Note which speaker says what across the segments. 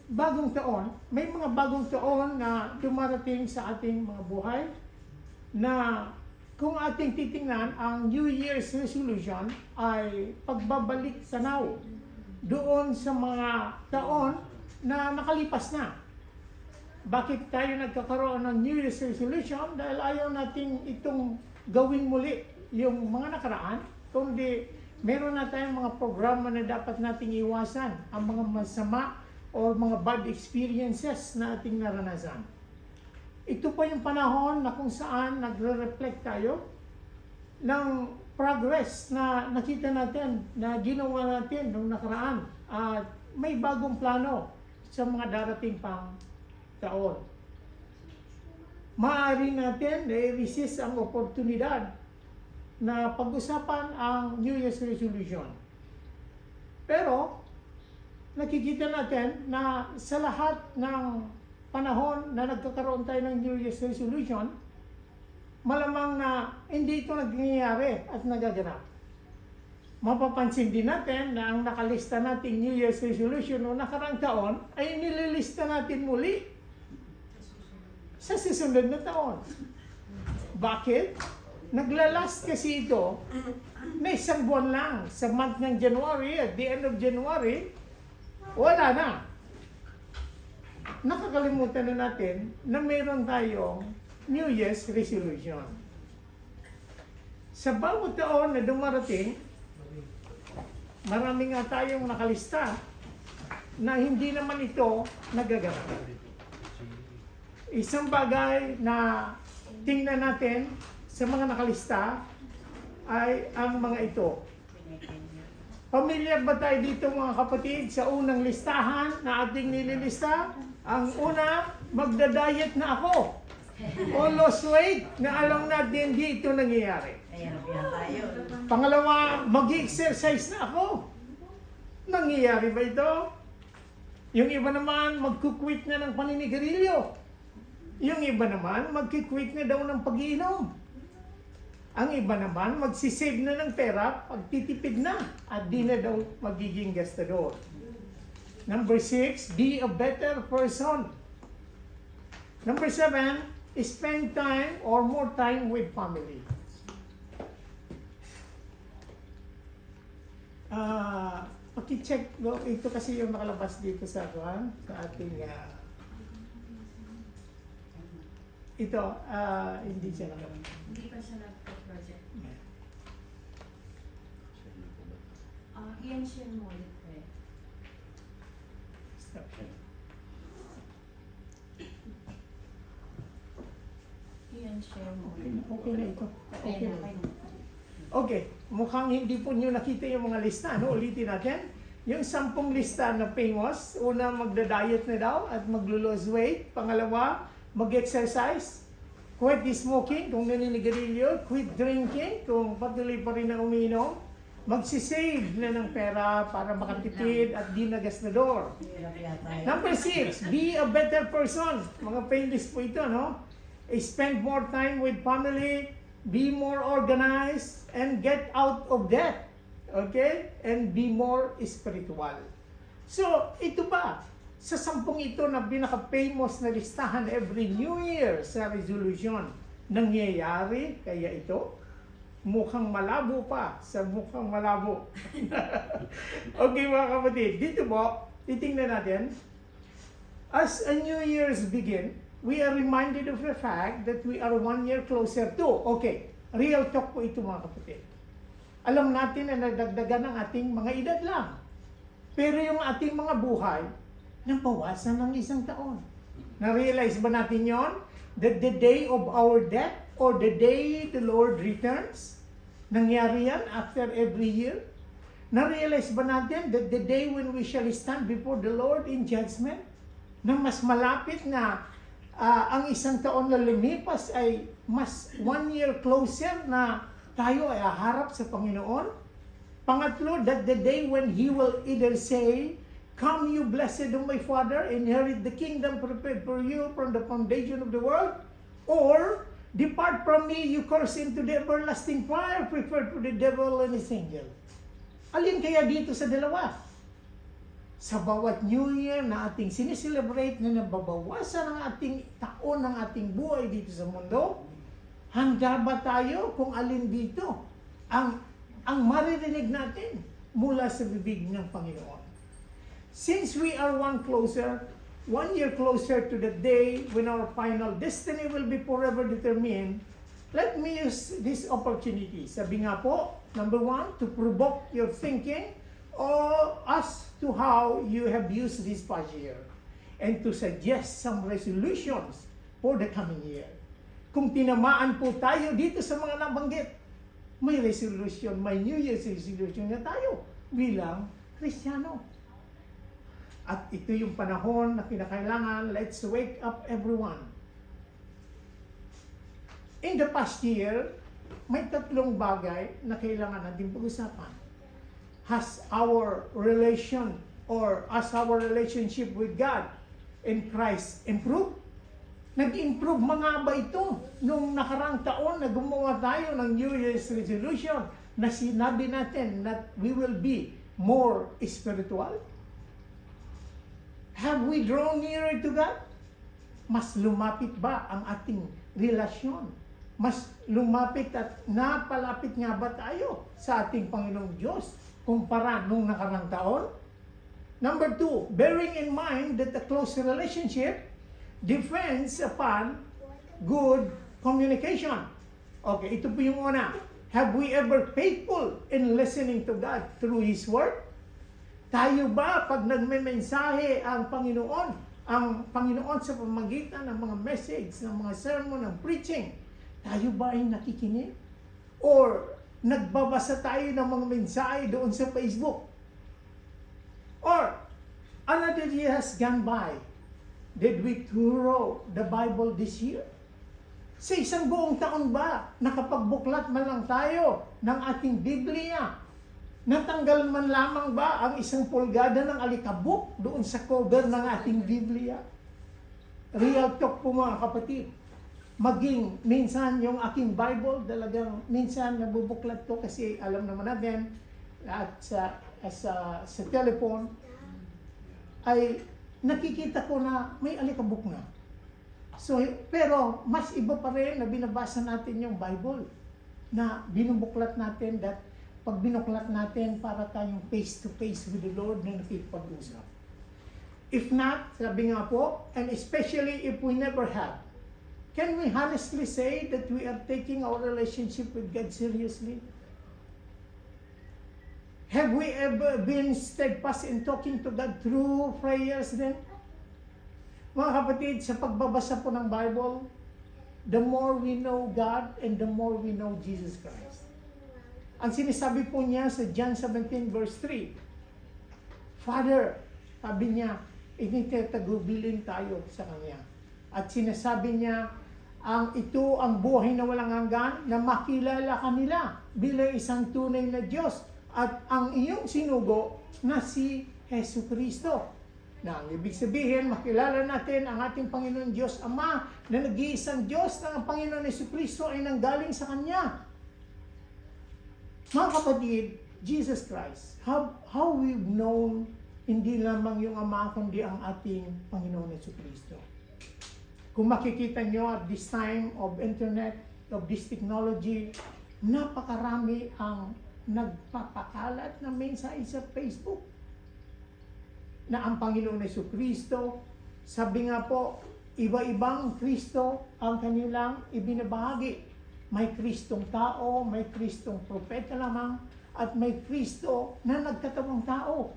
Speaker 1: bagong taon, may mga bagong taon na dumarating sa ating mga buhay na kung ating titingnan, ang New Year's resolution ay pagbabalik tanaw doon sa mga taon na nakalipas na. Bakit tayo nagkakaroon ng New Year's resolution? Dahil ayaw natin itong gawin muli yung mga nakaraan, kundi meron na tayong mga programa na dapat nating iwasan ang mga masama o mga bad experiences na ating naranasan. Ito pa yung panahon na kung saan nagre-reflect tayo ng progress na nakita natin, na ginawa natin noong nakaraan. At may bagong plano sa mga darating pang taon. Maaari natin na i-resist ang oportunidad na pag-usapan ang New Year's resolution. Pero, nakikita natin na sa lahat ng panahon na nagkakaroon tayo ng New Year's resolution, malamang na hindi ito nangyayari at nagaganap. Mapapansin din natin na ang nakalista nating New Year's resolution noong nakaraang taon ay nililista natin muli sa susunod na taon. Bakit? Naglalast kasi ito na isang buwan lang. Sa month ng January, at the end of January, wala na. Nakakalimutan na natin na meron tayong New Year's resolution. Sa bawat taon na dumarating, marami nga tayong nakalista na hindi naman ito nagaganap. Isang bagay na tingnan natin sa mga nakalista ay ang mga ito. Pamilyar ba tayo dito mga kapatid sa unang listahan na ating nililista? Ang una, magda-diet na ako. O lost weight na alam natin hindi ito nangyayari. Pangalawa, mag-exercise na ako. Nangyayari ba ito? Yung iba naman, magkukwit na ng paninigarilyo. Yung iba naman, magkikwit na daw ng pag-iinom. Ang iba naman, magsisave na ng pera, pagtitipid na, at di na daw magiging gastador. Number 6, be a better person. Number 7, spend time or more time with family. Paki-check, ito kasi yung nakalabas dito sa ating ito, hindi siya nakalabas.
Speaker 2: Hindi pa siya nag-project. I-share mo ulit ko eh.
Speaker 1: Stop.
Speaker 2: I-share mo
Speaker 1: Okay,
Speaker 2: ulit.
Speaker 1: okay na ito. Okay
Speaker 2: Okay
Speaker 1: na.
Speaker 2: na.
Speaker 1: Okay, mukhang hindi po nyo nakita yung mga lista. No? Ulitin natin. Yung 10 lista na famous, una magda-diet na daw at maglo-lose weight. Pangalawa, mag-exercise. Quit smoking kung naninigarilyo. Quit drinking kung patuloy pa rin ang umiinom. Magsisave na ng pera para makatipid at di nagastador. Number 6, be a better person. Mga famous po ito, no? Spend more time with family, be more organized, and get out of debt. Okay? And be more spiritual. So, ito ba? Sa 10 ito na pinaka-famous na listahan every New Year sa resolution, nangyayari kaya ito? Mukhang malabo pa sa mukhang malabo. Okay mga kapatid, dito po, titingnan natin. As a New Year's begin, we are reminded of the fact that we are 1 year closer to. Okay, real talk po ito mga kapatid. Alam natin na nagdagdagan ang ating mga edad lang. Pero yung ating mga buhay, nabawasan ng 1 taon. Na-realize ba natin yon? That the day of our death or the day the Lord returns, nangyari yan after every year? Na-realize ba natin that the day when we shall stand before the Lord in judgment, na mas malapit na ang 1 taon na lumipas ay mas 1 year closer na tayo ay haharap sa Panginoon? Pangatlo, that the day when He will either say, "Come you blessed of my Father, inherit the kingdom prepared for you from the foundation of the world," or, "Depart from me, you cursed, into the everlasting fire prepared for the devil and his angel." Alin kaya dito sa dalawa? sa bawat New Year na ating sineselebrate na nababawasan ang ating taon ng ating buhay dito sa mundo, handa ba tayo kung alin dito ang maririnig natin mula sa bibig ng Panginoon? Since we are one year closer to the day when our final destiny will be forever determined, let me use this opportunity. Sabi nga po, number 1, to provoke your thinking or as to how you have used this past year and to suggest some resolutions for the coming year. Kung tinamaan po tayo dito sa mga nabanggit, may resolution, may New Year's resolution na tayo bilang Kristiyano. At ito yung panahon na kinakailangan, let's wake up everyone. In the past year, may 3 bagay na kailangan natin pag-usapan. Has our relation or as our relationship with God and Christ improved? Nag-improve mga ba ito nung nakarang taon na gumawa tayo ng New Year's resolution na sinabi natin that we will be more spiritual? Have we drawn nearer to God? Mas lumapit ba ang ating relasyon? Mas lumapit at napalapit nga ba tayo sa ating Panginoong Diyos kumpara nung nakarang taon? Number 2, bearing in mind that the close relationship depends upon good communication. Okay, ito po yung una. Have we ever faithful in listening to God through His Word? Tayo ba, pag nagme-mensahe ang Panginoon sa pamamagitan ng mga message, ng mga sermon, ng preaching, tayo ba ay nakikinig? Or nagbabasa tayo ng mga mensahe doon sa Facebook? Or another year has gone by. Did we thorough the Bible this year? Sa isang buong taon ba, nakapagbuklat man lang tayo ng ating Biblia? Natanggal man lamang ba ang 1 pulgada ng alikabok doon sa cover ng ating Biblia? Real talk po mga kapatid. Maging minsan yung aking Bible, talagang minsan nabubuklat ko kasi alam naman natin at sa telephone ay nakikita ko na may alikabok na. So, pero mas iba pa rin na binabasa natin yung Bible na binubuklat natin that pag binuklat natin para tayong face to face with the Lord na nakikipag-usap. If not, sabi nga po, and especially if we never have, can we honestly say that we are taking our relationship with God seriously? Have we ever been steadfast in talking to God through prayers then? Mga kapatid, sa pagbabasa po ng Bible, the more we know God and the more we know Jesus Christ. Ang sinasabi po niya sa John 17 verse 3, Father, sabi niya, itinatagubilin tayo sa Kanya. At sinasabi niya, ito ang buhay na walang hanggan na makilala kanila bilang isang tunay na Diyos at ang iyong sinugo na si Jesucristo. Na ang ibig sabihin, makilala natin ang ating Panginoon Diyos Ama na nag-iisang Diyos na ang Panginoon Jesucristo ay nanggaling sa Kanya. Mga kapatid, Jesus Christ, how we've known hindi lamang yung Ama kundi ang ating Panginoon Jesucristo. Kung makikita nyo at this time of internet, of this technology, napakarami ang nagpapakalat na mensahe sa Facebook na ang Panginoon Jesucristo, sabi nga po, iba-ibang Kristo ang kanilang ibinabahagi. May Kristong tao, may Kristong propeta lamang, at may Kristo na nagkatawang tao.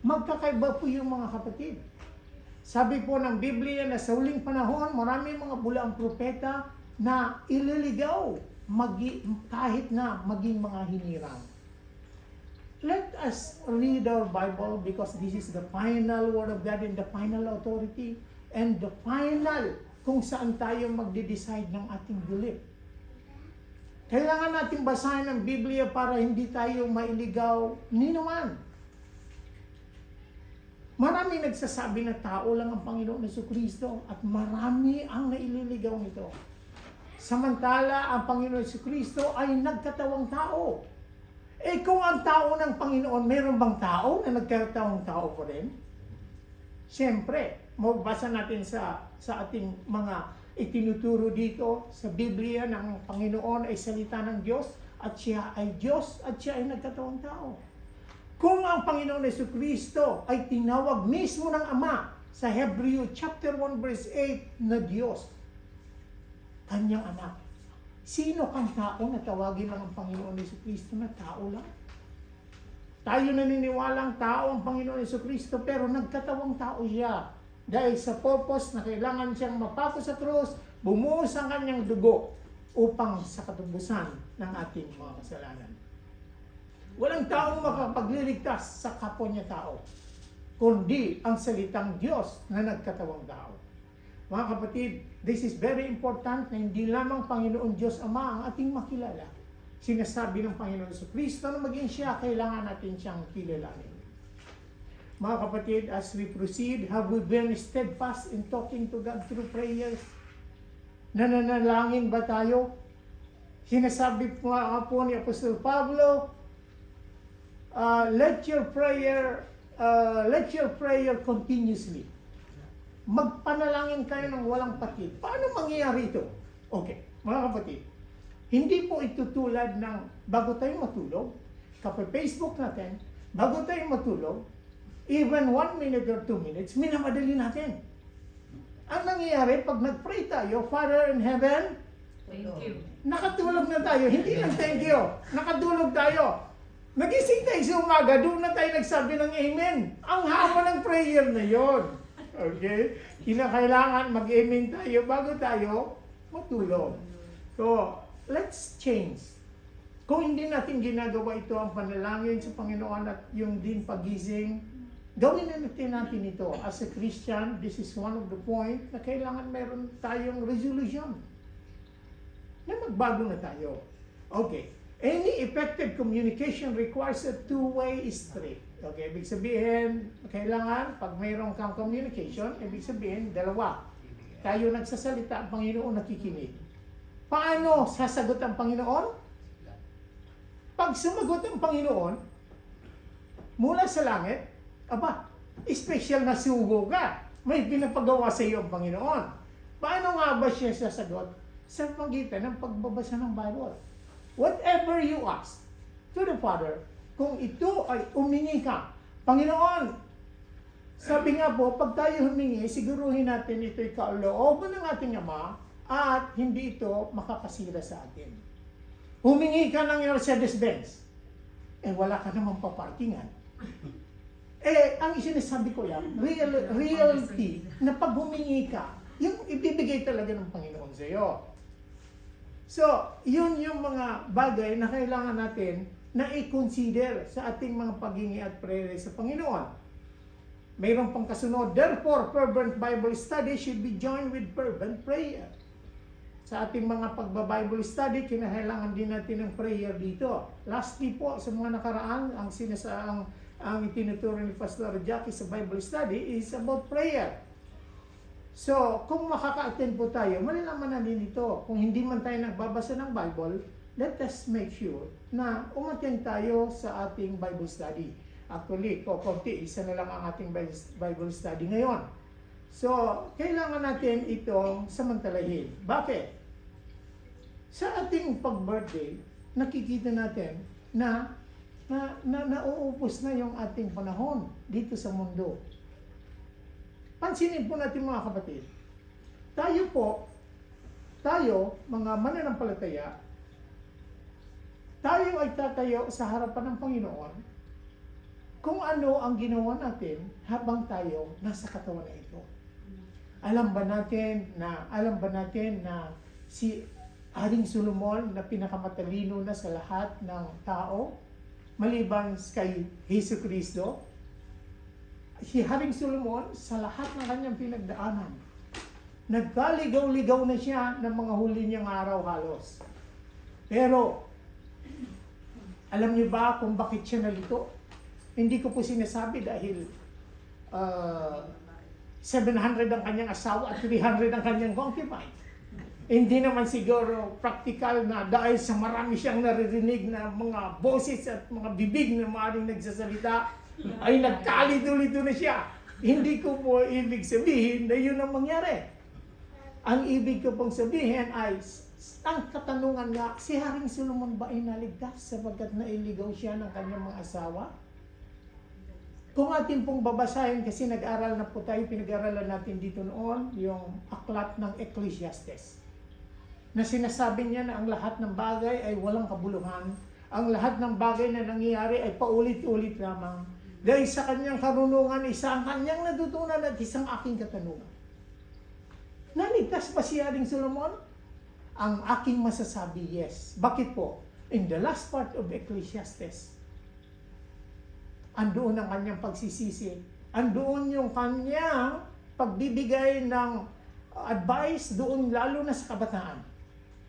Speaker 1: Magkakaiba po yung mga kapatid. Sabi po ng Biblia na sa huling panahon, marami mga bulaang propeta na ililigaw kahit na maging mga hinirang. Let us read our Bible because this is the final word of God and the final authority and the final kung saan tayo magde-decide ng ating belief. Kailangan natin basahin ang Biblia para hindi tayo mailigaw ni naman. Marami nagsasabi na tao lang ang Panginoon Jesucristo at marami ang naililigaw nito. Samantala, ang Panginoon Jesucristo ay nagkatawang tao. Eh kung ang tao ng Panginoon, mayroon bang tao na nagkataong tao pa rin? Siyempre, mabasa natin sa ating mga itinuturo dito sa Biblia ng Panginoon ay salita ng Diyos at siya ay Diyos at siya ay nagkatawang tao. Kung ang Panginoon Jesucristo ay tinawag mismo ng Ama sa Hebreo chapter 1 verse 8 na Diyos, kanyang anak, sino kang tao na tawagin lang ang Panginoon Jesucristo na tao lang? Tayo naniniwalang tao ang Panginoon Jesucristo pero nagkatawang tao siya. Dahil sa purpose na kailangan siyang mapako sa krus, bumuhos ang kanyang dugo upang sa katubusan ng ating mga kasalanan. Walang taong makapagliligtas sa kapwa niya tao, kundi ang salitang Diyos na nagkatawang tao. Mga kapatid, this is very important na hindi lamang Panginoon Diyos Ama ang ating makilala. Sinasabi ng Panginoon Jesucristo na maging siya, kailangan natin siyang kilalanin. Mga kapatid, as we proceed, have we been steadfast in talking to God through prayers? Nananalangin ba tayo? Sinasabi po nga po ni Apostol Pablo, let your prayer continuously. Magpanalangin kayo ng walang patid. Paano mangyayari ito? Okay, mga kapatid, hindi po ito tulad ng bago tayo matulog, kapag Facebook natin, bago tayo matulog, even 1 minute or 2 minutes, minamadali natin. Ang nangyayari, pag nag-pray tayo, Father in Heaven,
Speaker 2: Thank you.
Speaker 1: nakatulog na tayo. Hindi lang thank you. Nakatulog tayo. Nagising tayo sa umaga, doon na tayo nagsabi ng Amen. Ang haba ng prayer na yon. Okay? Kailangan mag-Amen tayo bago tayo matulog. So, let's change. Kung hindi natin ginagawa ito ang panalangin sa Panginoon at yung din pagising, gawin na natin ito. As a Christian, this is one of the point na kailangan meron tayong resolution na magbago na tayo. Okay. Any effective communication requires a two-way street. Okay, ibig sabihin, kailangan, pag mayroon kang communication, ibig sabihin, dalawa. Tayo nagsasalita, ang Panginoon nakikinig. Paano sasagot ang Panginoon? Pag sumagot ang Panginoon, mula sa langit, aba, special na sugo ka. May pinapagawa sa iyo ang Panginoon. Paano nga ba siya sasagot? Sa pagitan ng pagbabasa ng Bible. Whatever you ask to the Father, kung ito ay humingi ka, Panginoon, sabi nga po, pag tayo humingi, siguruhin natin ito'y kalooban ng ating Ama at hindi ito makakasira sa atin. Humingi ka ng Mercedes-Benz, wala ka namang paparkingan. Ang sinasabi ko lang, reality, na pag humingi ka, yung ibibigay talaga ng Panginoon sa iyo. So, yun yung mga bagay na kailangan natin na i-consider sa ating mga paghingi at prayer sa Panginoon. Mayroon pang kasunod, therefore, fervent Bible study should be joined with fervent prayer. Sa ating mga pagba-Bible study, kinahailangan din natin ng prayer dito. Lastly po, sa mga nakaraan, ang itinuturo ni Pastor Jackie sa Bible study is about prayer. So, kung makaka-attend po tayo, malalaman natin ito. Kung hindi man tayo nagbabasa ng Bible, let us make sure na umattend tayo sa ating Bible study. Actually, konti, isa na lang ang ating Bible study ngayon. So, kailangan natin itong samantalahin. Bakit? Sa ating pag-birthday, nakikita natin na nauupos na yung ating panahon dito sa mundo. Pansinin po natin mga kapatid, tayo, mga mananampalataya, tayo ay tatayo sa harapan ng Panginoon kung ano ang ginawa natin habang tayo nasa katawan na ito. Alam ba natin na si Haring Solomon na pinakamatalino na sa lahat ng tao, maliban kay Hesus Kristo, si Haring Solomon sa lahat ng kanyang pinagdaanan, nagkaligaw-ligaw na siya ng mga huli niyang araw halos. Pero, alam niyo ba kung bakit siya nalito? Hindi ko po sinasabi dahil 700 ang kanyang asawa at 300 ang kanyang concubine. Hindi naman siguro practical na dahil sa marami siyang naririnig na mga boses at mga bibig na maaaring nagsasalita, ay nagkalito-lito na siya. Hindi ko po ibig sabihin na yun ang mangyari. Ang ibig ko pong sabihin ay, ang katanungan nga, si Haring Solomon ba ay naligtas sapagkat nailigaw siya ng kanyang mga asawa? Kung atin pong babasahin, kasi nag-aral na po tayo, pinag-aralan natin dito noon, yung aklat ng Ecclesiastes. Na sinasabi niya na ang lahat ng bagay ay walang kabuluhan, ang lahat ng bagay na nangyayari ay paulit-ulit lamang. Dahil sa kanyang karunungan, isa ang kanyang natutunan at isang aking katanungan. Naligtas ba si Haring Solomon? Ang aking masasabi, yes. Bakit po? In the last part of Ecclesiastes, andoon ang kanyang pagsisisi. Andoon yung kanyang pagbibigay ng advice doon lalo na sa kabataan.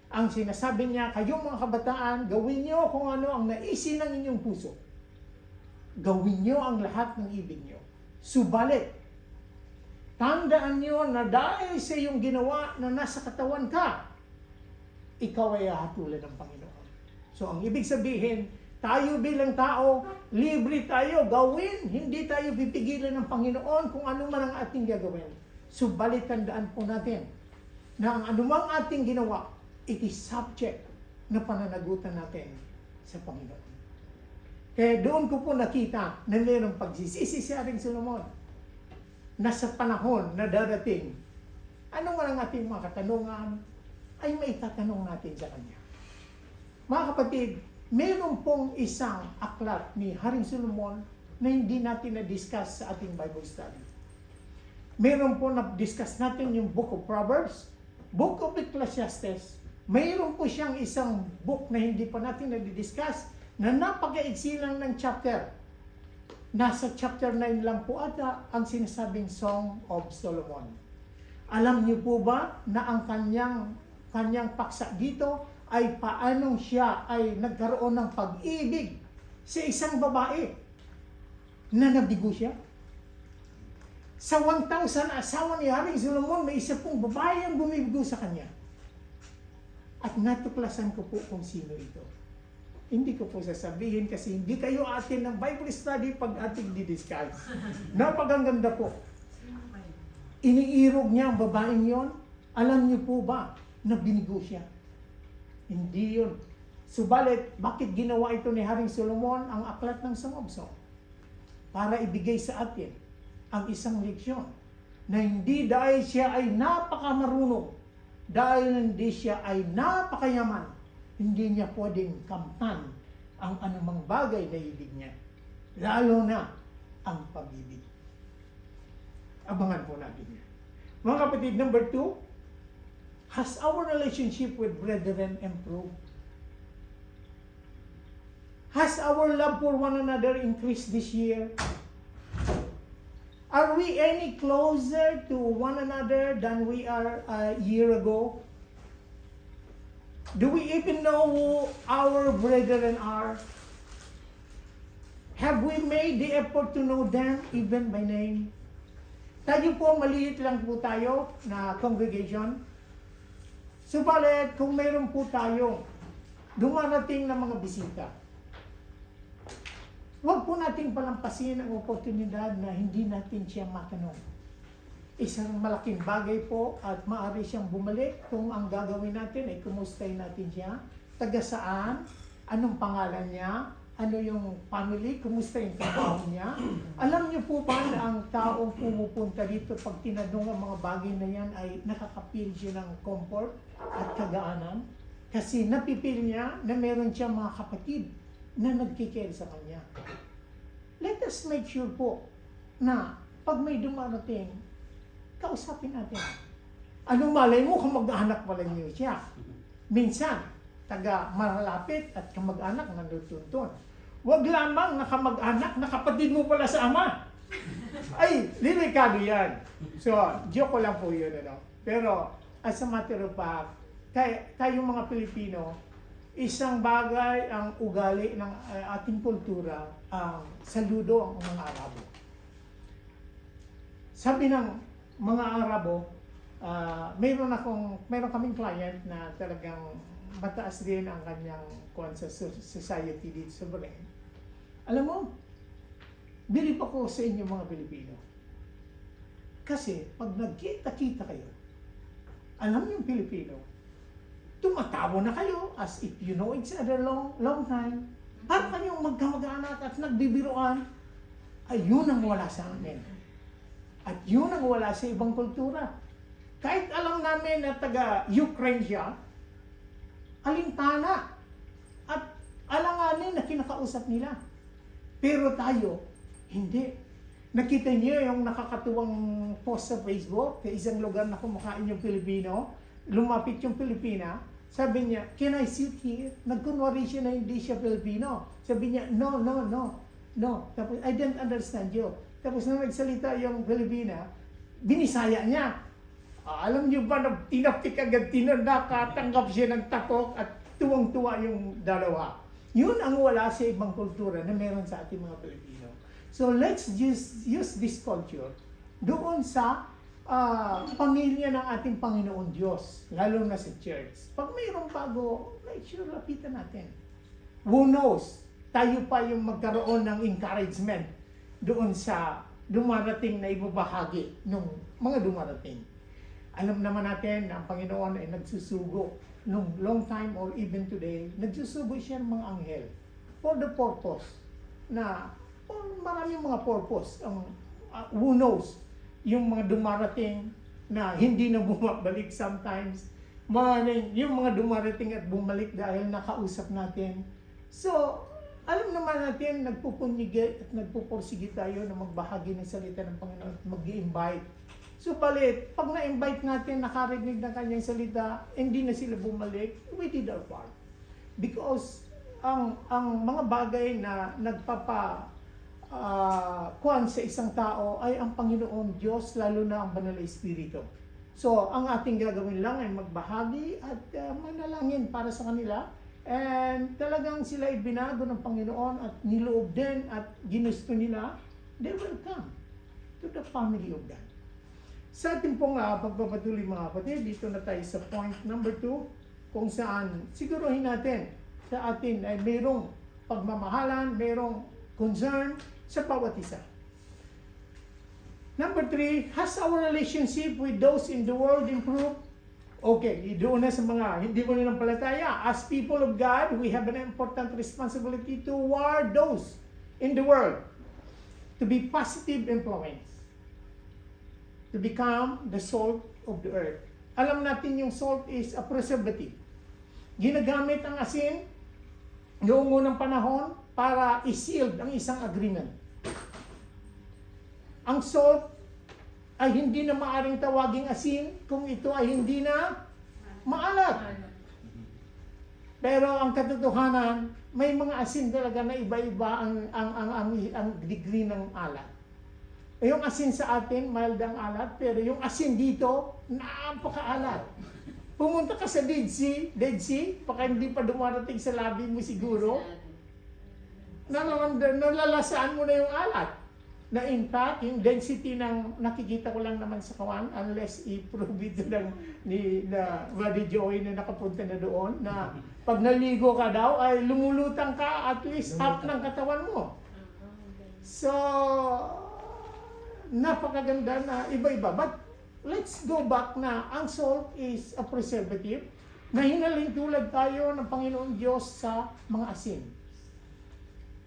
Speaker 1: Ang sinasabi niya, kayong mga kabataan, gawin niyo kung ano ang naisin ng inyong puso. Gawin niyo ang lahat ng ibig niyo. Subalit, tandaan niyo na dahil sa iyong ginawa na nasa katawan ka, ikaw ay hahatulan ng Panginoon. So ang ibig sabihin, tayo bilang tao, libre tayo gawin, hindi tayo pipigilan ng Panginoon kung ano man ang ating gagawin. Subalit tandaan po natin na ang anumang ating ginawa, it is subject na pananagutan natin sa Panginoon. Kaya doon ko po nakita na mayroong pagsisisi si Haring Solomon na sa panahon na darating, ano man ang ating mga katanungan, ay maitatanong natin sa Kanya. Mga kapatid, mayroon pong isang aklat ni Haring Solomon na hindi natin na-discuss sa ating Bible study. Mayroon po na-discuss natin yung Book of Proverbs, Book of Ecclesiastes. Mayroon po siyang isang book na hindi pa natin na-discuss na napaka-iksi lang ng chapter. Nasa chapter 9 lang po ata ang sinasabing Song of Solomon. Alam niyo po ba na ang kanyang paksa dito ay paanong siya ay nagkaroon ng pag-ibig sa isang babae na nabigo siya? Sa 1,000 asawa ni Haring Solomon, may isa pong babae ang bumibigo sa kanya. At natuklasan ko po kung sino ito. Hindi ko po sasabihin kasi hindi kayo atin ng Bible study pag ating didiscuss. Napakaganda po. Iniirog niya ang babaeng yon. Alam niyo po ba na binigo siya? Hindi yun. Subalit, bakit ginawa ito ni Haring Solomon ang aklat ng Song of Songs? Para ibigay sa atin ang isang leksyon na hindi dahil siya ay napakamarunong, dahil hindi siya ay napakayaman, hindi niya pwedeng kamtan ang anumang bagay na ibig niya. Lalo na ang pag-ibig. Abangan po natin yan. Mga kapatid, number 2, has our relationship with brethren improved? Has our love for one another increased this year? Are we any closer to one another than we are a year ago? Do we even know who our brethren are? Have we made the effort to know them even by name? Tayo po, maliit lang po tayo na congregation. Subalit, kung mayroon po tayo dumarating na mga bisita, huwag po nating palampasin ang oportunidad na hindi natin siya matanong. Isang malaking bagay po at maaari siyang bumalik kung ang gagawin natin ay kumustahin natin siya. Taga saan? Anong pangalan niya? Ano yung family? Kumusta yung trabaho niya? Alam niyo po ba na ang taong pumupunta dito pag tinanong ang mga bagay na yan ay nakakapil siya ng comfort at kagaanan? Kasi napipil niya na meron siya mga kapatid na nagkikare sa kanya. Let us make sure po na pag may dumarating, kausapin natin. Anong malay mo kung mag-anak pala niyo siya? Minsan, taga malapit at kamag-anak nandutuntun. Huwag lamang na kamag-anak na kapatid mo pala sa ama. Ay, lilikado yan. So, joke ko lang po yun. Ano? Pero, as a matter of fact, tayong mga Pilipino, isang bagay ang ugali ng ating kultura, ang saludo ang mga Arabo. Sabi ng mga Arabo, meron kaming client na talagang mataas din ang kanyang kuwan sa society dito sa Bahrain. Alam mo, bilib ako sa inyo mga Pilipino. Kasi pag nagkita-kita kayo, alam niyo yung Pilipino, tumatawa na kayo as if you know each other long time. Para kayong magkamag-anak at nagbibiruan. Ay, yun ang wala sa amin. At yun ang wala sa ibang kultura. Kahit alam namin na taga-Ukraine siya, alintana at alanganin na kinakausap nila. Pero tayo, hindi. Nakita niyo yung nakakatuwang post sa Facebook, sa isang lugar na kumakain yung Pilipino, lumapit yung Pilipina, sabi niya, can I sit here? Nagkunwari siya na hindi siya Pilipino. Sabi niya, no. Tapos, I didn't understand you. Tapos nung nagsalita yung Pilipina, binisaya niya. Alam niyo ba, tinapik agad, nakatanggap siya ng tapok at tuwang-tuwa yung dalawa. Yun ang wala sa ibang kultura na meron sa ating mga Pilipino. So let's just use this culture doon sa pamilya ng ating Panginoon Diyos, lalo na sa church. Pag mayroong bago, make sure lapitan natin. Who knows, tayo pa yung magkaroon ng encouragement doon sa dumarating na ibabahagi ng mga dumarating. Alam naman natin na ang Panginoon ay nagsusugo nung long time or even today, nagsusugo siya ng mga anghel for the purpose na maraming mga purpose. Who knows, yung mga dumarating na hindi na bumabalik sometimes, yung mga dumarating at bumalik dahil nakausap natin. So, alam naman natin, nagpupunyigit at nagpupursige tayo na magbahagi ng salita ng Panginoon at mag-i-invite. So, balit, pag na-invite natin, nakarinig ng kanyang salita, hindi na sila bumalik, we did our part. Because ang mga bagay na kuwan sa isang tao ay ang Panginoon Diyos, lalo na ang Banal na Espiritu. So, ang ating gagawin lang ay magbahagi at manalangin para sa kanila. And talagang sila ay binago ng Panginoon at niloob din at ginusto nila, they will come to the family of God. Sa ating pong pagpapatuloy mga kapatid, dito na tayo sa point number 2, kung saan siguruhin natin sa atin ay mayroong pagmamahalan, mayroong concern sa bawat isa. Number 3, has our relationship with those in the world improved? Okay, doon na sa mga hindi mo nanampalataya. As people of God, we have an important responsibility toward those in the world to be positive influence, to become the salt of the earth. Alam natin yung salt is a preservative. Ginagamit ang asin noong unang panahon para i-shield ang isang agreement. Ang salt ay hindi na maaring tawaging asin kung ito ay hindi na maalat. Pero ang katotohanan, may mga asin talaga na iba-iba ang degree ng alat. Yung asin sa atin, mild ang alat, pero yung asin dito, napakaalat. Pumunta ka sa Dead Sea, baka hindi pa dumarating sa labi mo siguro, nalalasaan mo na yung alat. Na in fact, yung density ng nakikita ko lang naman sa kawan, unless i-prove ito na Buddy Joey na nakapunta na doon, na pag naligo ka daw, ay lumulutang ka at least half ng katawan mo. So, napakaganda na iba-iba. But let's go back na ang salt is a preservative na hinaling tulad tayo ng Panginoon Diyos sa mga asin.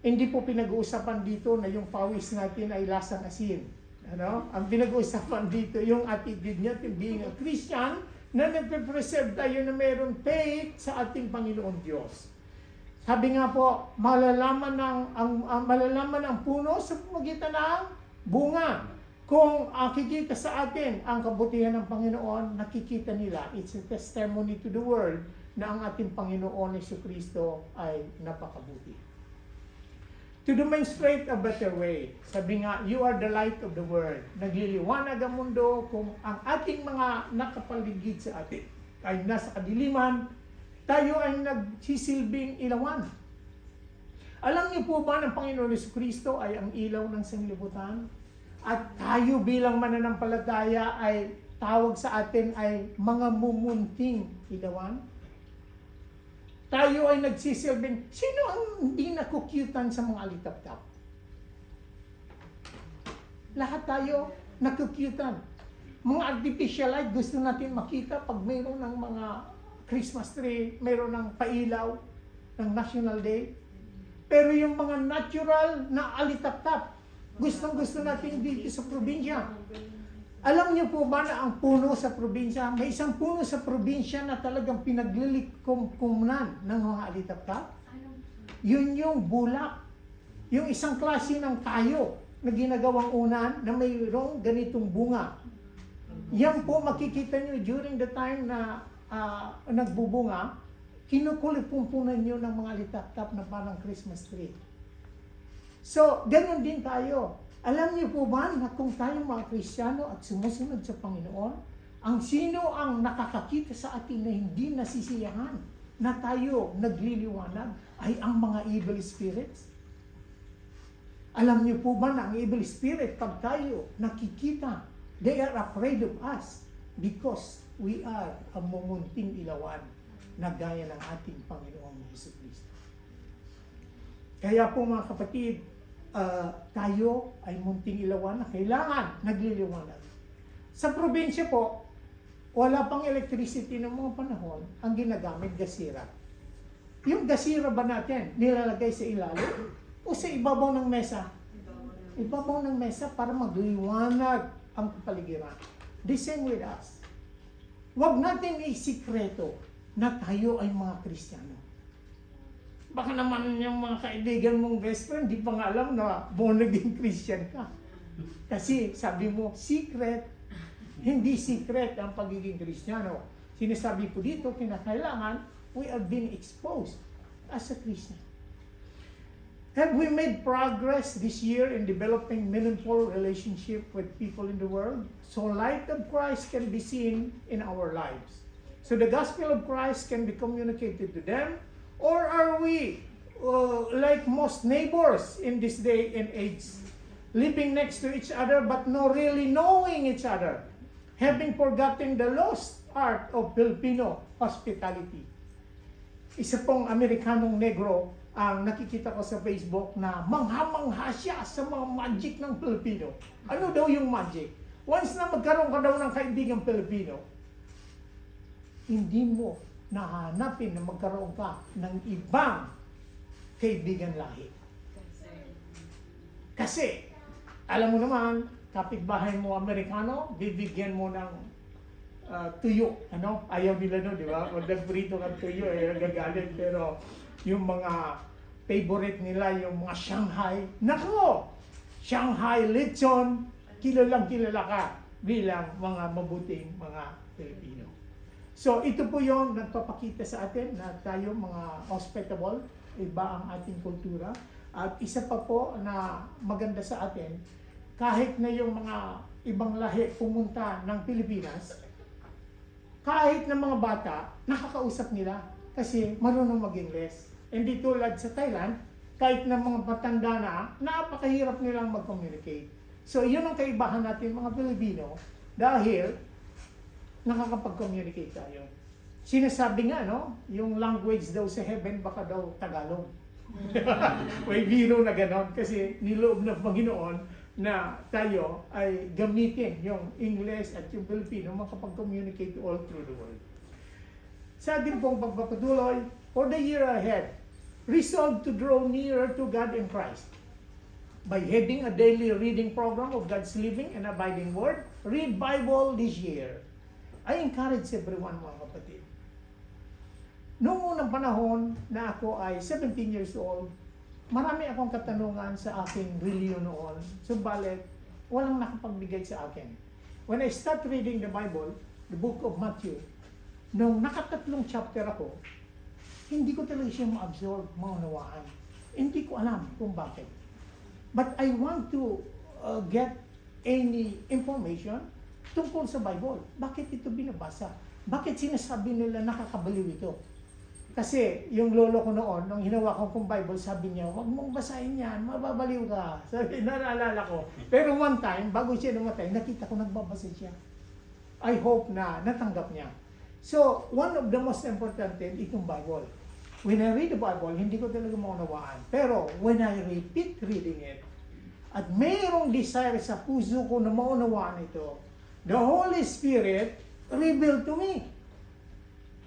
Speaker 1: Hindi po pinag-uusapan dito na yung pawis natin ay lasang asin. Ano? Ang pinag-uusapan dito yung attitude niya to being a Christian na nagpe-preserve tayo na mayroon faith sa ating Panginoon Diyos. Sabi nga po, malalaman ang puno sa pamagitan ng bunga. Kung kikita sa atin ang kabutihan ng Panginoon, nakikita nila, it's a testimony to the world na ang ating Panginoon Jesucristo ay napakabuti. To demonstrate a better way. Sabi nga, you are the light of the world. Nagliliwanag ang mundo kung ang ating mga nakapaligid sa atin ay nasa kadiliman, tayo ay nagsisilbing ilawan. Alam niyo po ba ng Panginoon Jesucristo ay ang ilaw ng sanglibutan? At tayo bilang mananampalataya ay tawag sa atin ay mga mumunting ilawan. Tayo ay nagsisilbing, sino ang hindi nakukyutan sa mga alitap-tap? Lahat tayo nakukyutan. Mga artificial light, gusto natin makita pag mayroon ng mga Christmas tree, mayroon ng pailaw ng National Day. Pero yung mga natural na alitap-tap, gustong-gusto natin dito sa probinsya. Alam niyo po ba na ang puno sa probinsya, may isang puno sa probinsya na talagang pinaglilikom-kumnan ng mga alitap-tap? Yun yung bulak. Yung isang klase ng tayo na ginagawang unan na mayroong ganitong bunga. Yan po makikita nyo during the time na nagbubunga, kinukulipumpunan nyo ng mga alitap-tap na parang Christmas tree. So, ganun din tayo. Alam niyo po ba na kung tayo mga Kristiyano at sumusunod sa Panginoon, ang sino ang nakakakita sa atin na hindi nasisiyahan na tayo nagliliwanag ay ang mga evil spirits? Alam niyo po ba na ang evil spirit, pag tayo nakikita, they are afraid of us because we are a mumunting ilawan na gaya ng ating Panginoong Jesucristo. Kaya po mga kapatid, tayo ay munting ilawan na kailangan nagliliwanag. Sa probinsya po, wala pang electricity ng mga panahon, ang ginagamit gasira. Yung gasira ba natin, nilalagay sa ilalim o sa ibabaw ng mesa? Ibabaw ng mesa para magliwanag ang kapaligiran. The same with us. Huwag natin isikreto na tayo ay mga Kristiyano. Baka naman yung mga kaibigan mong best friend, di pa nga alam na born again Christian ka. Kasi sabi mo, secret, hindi secret ang pagiging Kristiyano. Sinasabi po dito, kinakailangan, we are being exposed as a Christian. Have we made progress this year in developing meaningful relationship with people in the world? So light of Christ can be seen in our lives. So the gospel of Christ can be communicated to them. Or are we like most neighbors in this day and age, living next to each other but not really knowing each other, having forgotten the lost art of Filipino hospitality? Isa pong Amerikanong negro ang nakikita ko sa Facebook na mangha-mangha siya sa mga magic ng Pilipino. Ano daw yung magic? Once na magkaroon ka daw ng kaibigang Pilipino, hindi mo nahanapin na magkaroon ka ng ibang kaibigan lahi. Kasi, alam mo naman, kapitbahay mo Amerikano, bibigyan mo ng tuyo. Ano? Ayaw nila no, di ba? Pag nagprito ng tuyo, gagalit. Pero yung mga favorite nila, yung mga Shanghai, nako! Shanghai lechon, kilalang kilala ka bilang mga mabuting mga Pilipino. So ito po yung nagpapakita sa atin na tayo mga hospitable, iba ang ating kultura. At isa pa po na maganda sa atin, kahit na yung mga ibang lahi pumunta ng Pilipinas, kahit na mga bata, nakakausap nila kasi marunong mag-Ingles. Hindi tulad sa Thailand, kahit na mga matanda na, napakahirap nilang mag-communicate. So yun ang kaibahan natin mga Pilipino dahil nakakapag-communicate tayo. Sinasabi nga, no? Yung language daw sa heaven, baka daw Tagalog. May biro na ganon kasi niloob ng Panginoon na tayo ay gamitin yung English at yung Filipino makapag-communicate all through the world. Sa ating pong pagpapatuloy, for the year ahead, resolve to draw nearer to God in Christ. By heading a daily reading program of God's living and abiding word, read Bible this year. I encourage everyone, mga kapatid. Noong unang panahon na ako ay 17 years old, marami akong katanungan sa aking reliyon noon. Subalit, walang nakapagbigay sa akin. When I start reading the Bible, the book of Matthew, nung nakatatlong chapter ako, hindi ko talaga siya ma-absorb, maunawaan. Hindi ko alam kung bakit. But I want to get any information tungkol sa Bible. Bakit ito binabasa? Bakit sinasabi nila nakakabaliw ito? Kasi yung lolo ko noon, nung hinawakan kong Bible, sabi niya, huwag mong basahin yan, mababaliw ka. Sabi, naalala ko. Pero one time, bago siya namatay, nakita ko nagbabasa siya. I hope na natanggap niya. So, one of the most important thing, itong Bible. When I read the Bible, hindi ko talaga maunawaan. Pero, when I repeat reading it, at mayroong desire sa puso ko na maunawaan ito, the Holy Spirit revealed to me.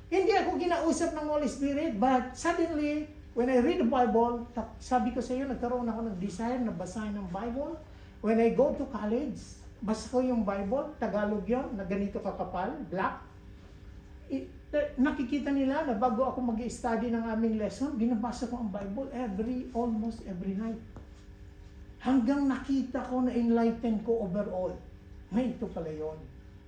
Speaker 1: Hindi ako kinausap ng Holy Spirit, but suddenly, when I read the Bible, sabi ko sa iyo, nagkaroon ako ng desire na basahin ng Bible. When I go to college, basa ko yung Bible, Tagalog yun, na ganito kakapal, black. Nakikita nila na bago ako mag-study ng aming lesson, binabasa ko ang Bible almost every night. Hanggang nakita ko na enlighten ko overall. Na ito pala yun.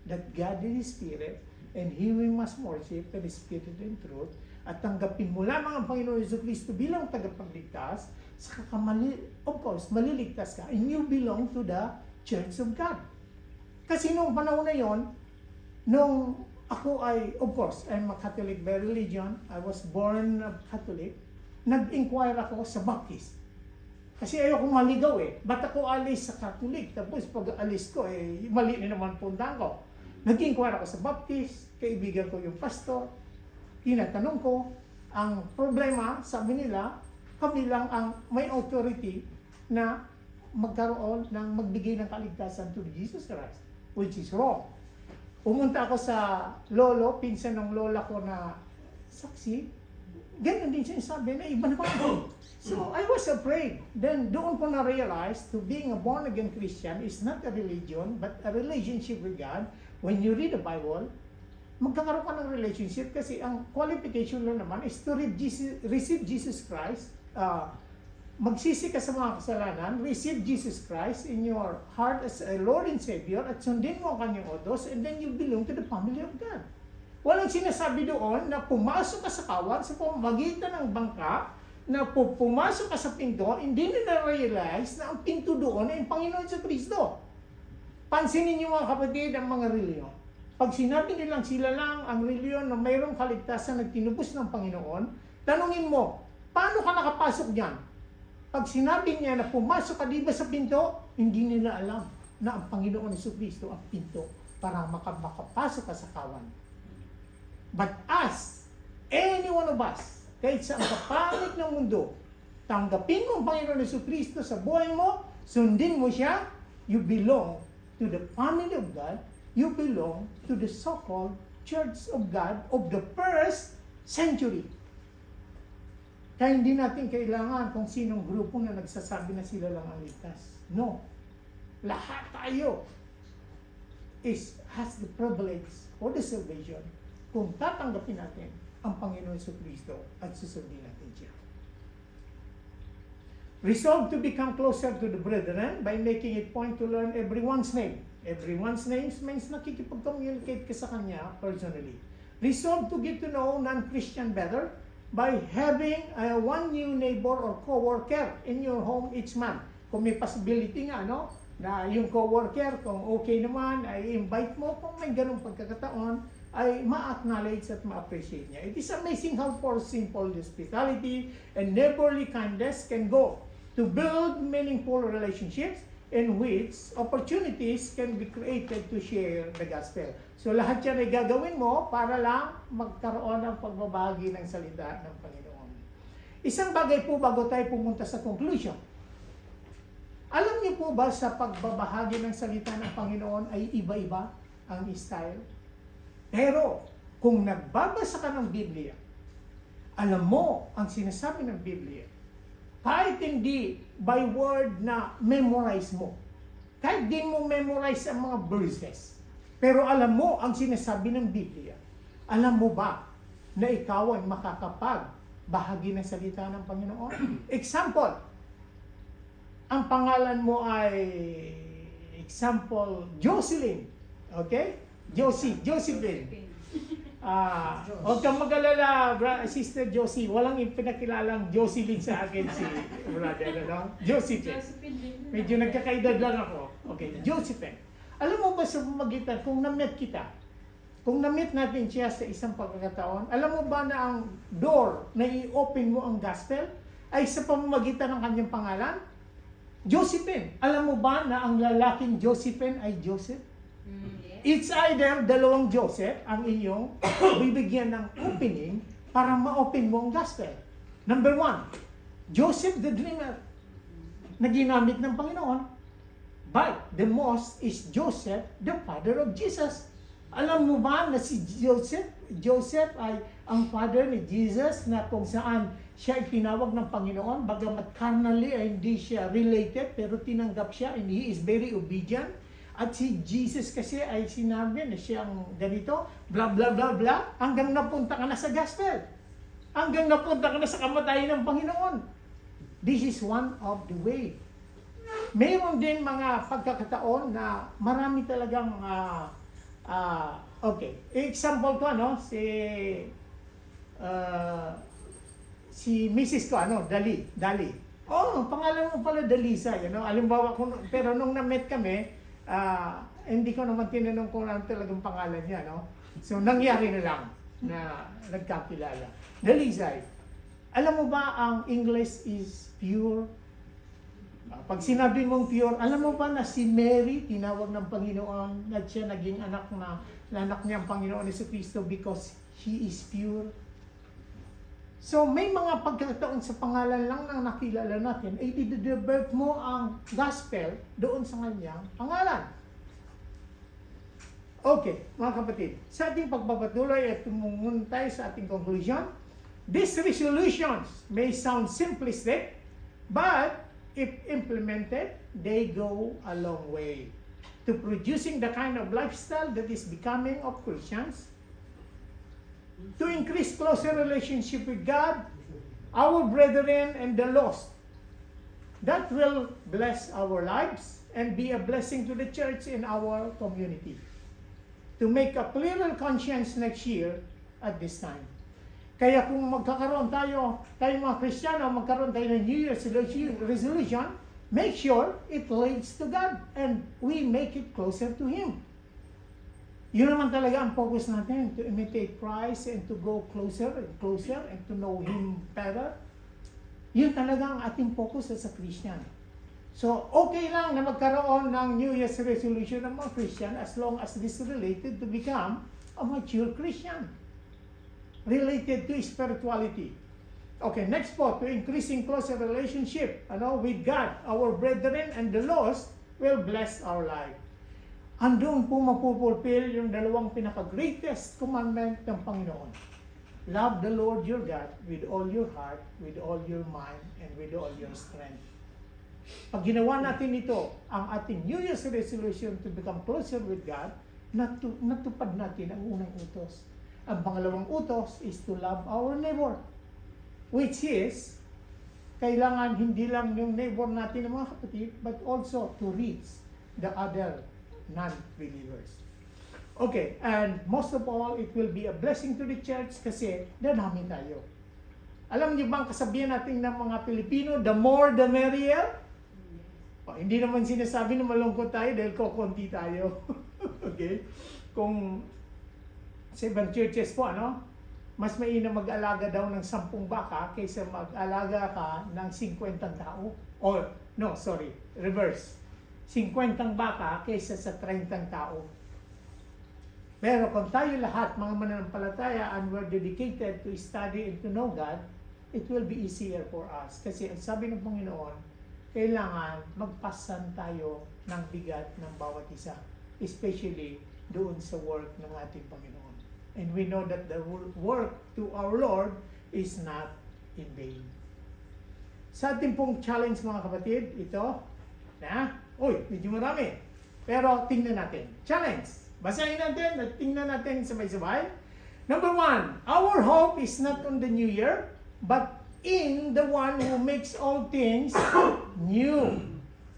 Speaker 1: That God is Spirit, and He we must worship in Spirit and truth, at tanggapin mo lamang ang Panginoon Jesucristo bilang tagapagligtas, saka of course, maliligtas ka, and you belong to the Church of God. Kasi nung panahon na yon, nung ako ay, of course, I'm a Catholic by religion, I was born Catholic, nag-inquire ako sa Baptist. Kasi ayoko maligaw eh. Ba't ako alis sa Catholic? Tapos pag alis ko, mali na naman puntahan ko. Nag-inquire ako sa Baptist, kaibigan ko yung pastor, tinatanong ko, ang problema, sabi nila, kami lang ang may authority na magkaroon ng magbigay ng kaligtasan to Jesus Christ, which is wrong. Pumunta ako sa lolo, pinsan ng lola ko na saksi, ganyan din siya sabi na iba naman ako. So I was afraid. Then doon ko na-realize to being a born-again Christian is not a religion, but a relationship with God. When you read the Bible, magkakaroon ka ng relationship kasi ang qualification lang naman is to receive Jesus Christ, magsisi ka sa mga kasalanan, receive Jesus Christ in your heart as a Lord and Savior, at sundin mo ang kanyang utos, and then you belong to the family of God. Walang sinasabi doon na pumasok ka sa kawan sa pamamagitan ng bangka, na pumasok ka sa pinto, hindi nila realize na ang pinto doon ay ang Panginoon Jesucristo. Pansinin niyo mga kapatid ang mga reliyon. Pag sinabi nilang sila lang ang reliyon na mayroong kaligtasan na tinubos ng Panginoon, tanungin mo, paano ka nakapasok diyan? Pag sinabi niya na pumasok ka di ba sa pinto, hindi nila alam na ang Panginoon Jesucristo ang pinto para makapasok ka sa kawan. But us, any one of us, kahit sa ang kapalit ng mundo, tanggapin mo ang Panginoon Jesucristo sa buhay mo, sundin mo siya, you belong to the family of God, you belong to the so-called Church of God of the first century. Kaya hindi natin kailangan kung sinong grupo na nagsasabi na sila lang ang ligtas. No. Lahat tayo has the privilege or the salvation kung tatanggapin natin ang Panginoon Jesucristo at susundin natin siya. Resolve to become closer to the brethren by making it point to learn everyone's name. Everyone's name means nakikipag-communicate ka sa kanya personally. Resolve to get to know non-Christian better by having one new neighbor or co-worker in your home each month. Kung may possibility nga, no, na yung co-worker, kung okay naman, ay invite mo. Kung may ganung pagkakataon, ay ma-acknowledge at ma-appreciate niya. It is amazing how for simple hospitality and neighborly kindness can go to build meaningful relationships in which opportunities can be created to share the gospel. So lahat yan ay gagawin mo para lang magkaroon ng pagbabahagi ng salita ng Panginoon. Isang bagay po bago tayo pumunta sa conclusion. Alam niyo po ba sa pagbabahagi ng salita ng Panginoon ay iba-iba ang style? Pero kung nagbabasa ka ng Biblia, alam mo ang sinasabi ng Biblia, kahit hindi by word na memorize mo, kahit di mo memorize ang mga verses, pero alam mo ang sinasabi ng Biblia, alam mo ba na ikaw ay makakapagbahagi ng salita ng Panginoon? Example, ang pangalan mo ay, example, Jocelyn. Okay? Josephine. Huwag kang mag-alala, Sister Josie. Walang ipinakilalang Jocelyn sa akin si brother, no? Josephine. Medyo nagkakaedad lang ako. Okay, Josephine. Alam mo ba sa pamagitan, kung na-meet kita, kung na-meet natin siya sa isang pagkakataon, alam mo ba na ang door na i-open mo ang gospel ay sa pamamagitan ng kanyang pangalan? Josephine. Alam mo ba na ang lalaking Josephine ay Joseph? It's either dalawang Joseph ang inyong bibigyan ng opening para ma-open mo ang gospel. Number 1, Joseph the dreamer na ginamit ng Panginoon. But the most is Joseph, the father of Jesus. Alam mo ba na si Joseph ay ang father ni Jesus, na kung saan siya ay tinawag ng Panginoon, bagamat carnally ay hindi siya related, pero tinanggap siya and he is very obedient. At si Jesus kasi ay sinabi na siyang ganito, blah blah blah blah, hanggang napunta ka na sa gospel. Hanggang napunta ka na sa kamatayan ng Panginoon. This is one of the way. Mayroon din mga pagkakataon na marami talagang okay. Example ko si Mrs. ko Dali. Oh, pangalan mo pala Dalisa, Alimbawa ko, pero nung na-meet kami, hindi ko naman tinanong kung ano talagang pangalan niya, So nangyari na lang na nagkakilala. Dalisay. Alam mo ba ang English is pure? Pag sinabi mong pure, alam mo ba na si Mary, tinawag ng Panginoon, at siya naging anak niya ang Panginoon Jesucristo because she is pure? So may mga pagkakataon sa pangalan lang ng nakilala natin, ay i-divert mo ang gospel doon sa kanyang pangalan. Okay, mga kapatid, sa ating pagpapatuloy at tumungon tayo sa ating conclusion, these resolutions may sound simplistic, but if implemented, they go a long way to producing the kind of lifestyle that is becoming of Christians, to increase closer relationship with God, our brethren, and the lost. That will bless our lives and be a blessing to the church in our community. To make a clearer conscience next year at this time. Kaya kung magkakaroon tayo mga Kristiyano, magkaroon tayo ng New Year's resolution, make sure it leads to God and we make it closer to Him. Yun naman talaga ang focus natin, to imitate Christ and to go closer and closer and to know Him better. Yun talaga ang ating focus as a Christian. So, okay lang na magkaroon ng New Year's resolution ng mga Christian as long as this is related to become a mature Christian. Related to spirituality. Okay, next po, to increasing closer relationship with God, our brethren, and the lost will bless our life. Andun po mapupulfill yung dalawang pinaka-greatest commandment ng Panginoon. Love the Lord your God with all your heart, with all your mind, and with all your strength. Pag ginawa natin ito, ang ating New Year's resolution to become closer with God, natupad natin ang unang utos. Ang pangalawang utos is to love our neighbor, which is, kailangan hindi lang yung neighbor natin ng mga kapatid, but also to reach the other non-believers. Okay, and most of all, it will be a blessing to the church kasi dadami tayo. Alam niyo bang kasabihan natin ng mga Pilipino, the more the merrier? Hindi naman sinasabi na malungkot tayo dahil kokonti tayo. Okay? Kung sa ibang churches po, mas mainam mag-alaga daw ng 10 baka kaysa mag-alaga ka ng 50 tao. Or, no, sorry, reverse. 50 baka kaysa sa 30 tao. Pero kung tayo lahat, mga mananampalataya, and we're dedicated to study and to know God, it will be easier for us. Kasi ang sabi ng Panginoon, kailangan magpasan tayo ng bigat ng bawat isa. Especially doon sa work ng ating Panginoon. And we know that the work to our Lord is not in vain. Sa ating pong challenge mga kapatid, ito, medyo marami. Pero tingnan natin. Challenge. Basahin natin at tingnan natin sabay-sabay. Number 1, our hope is not on the new year, but in the one who makes all things new.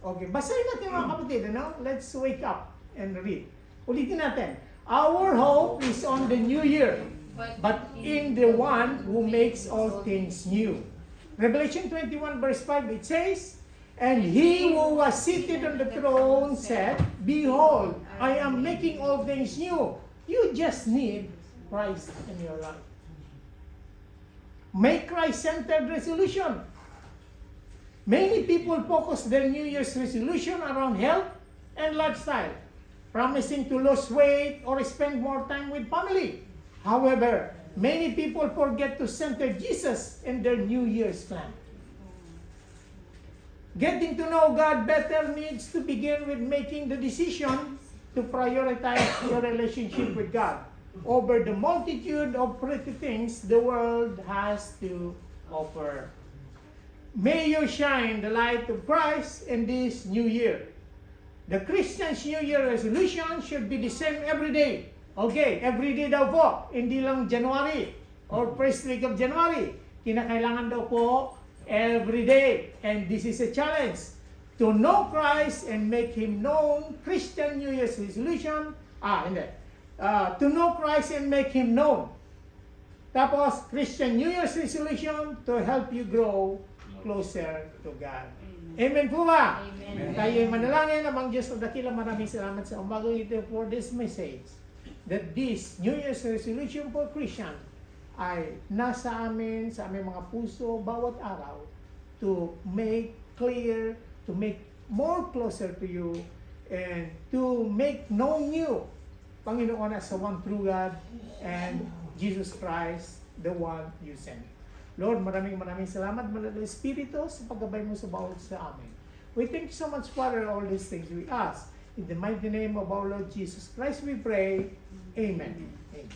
Speaker 1: Okay, basahin natin mga kapatid, Let's wake up and read. Ulitin natin. Our hope is on the new year, but in the one who makes all things new. Revelation 21 verse 5, it says, and he who was seated on the throne said, behold, I am making all things new. You just need Christ in your life. Make Christ-centered resolution. Many people focus their New Year's resolution around health and lifestyle. promising to lose weight or spend more time with family. However, many people forget to center Jesus in their New Year's plan. Getting to know God better needs to begin with making the decision to prioritize your relationship with God over the multitude of pretty things the world has to offer. May you shine the light of Christ in this new year. The Christian's New Year resolution should be the same every day. Okay, every day daw po, hindi lang January or first week of January. Kinakailangan daw po every day. And this is a challenge to know Christ and make Him known. Christian New Year's resolution, to know Christ and make Him known. Tapos, Christian New Year's resolution to help you grow closer to God. Amen po ba?
Speaker 2: Amen.
Speaker 1: Tayo'y manalangin, amang Diyos ng dakila, maraming salamat sa umagang ito for this message. That this New Year's resolution for Christian ay nasa amin, sa aming mga puso, bawat araw to make clear, to make more closer to you, and to make known you, Panginoon, as the one true God, and Jesus Christ, the one you sent. Lord, maraming salamat, Banal na Espiritu, sa paggabay mo sa bawat sa amin. We thank you so much, Father, all these things we ask. In the mighty name of our Lord Jesus Christ, we pray. Amen. Amen.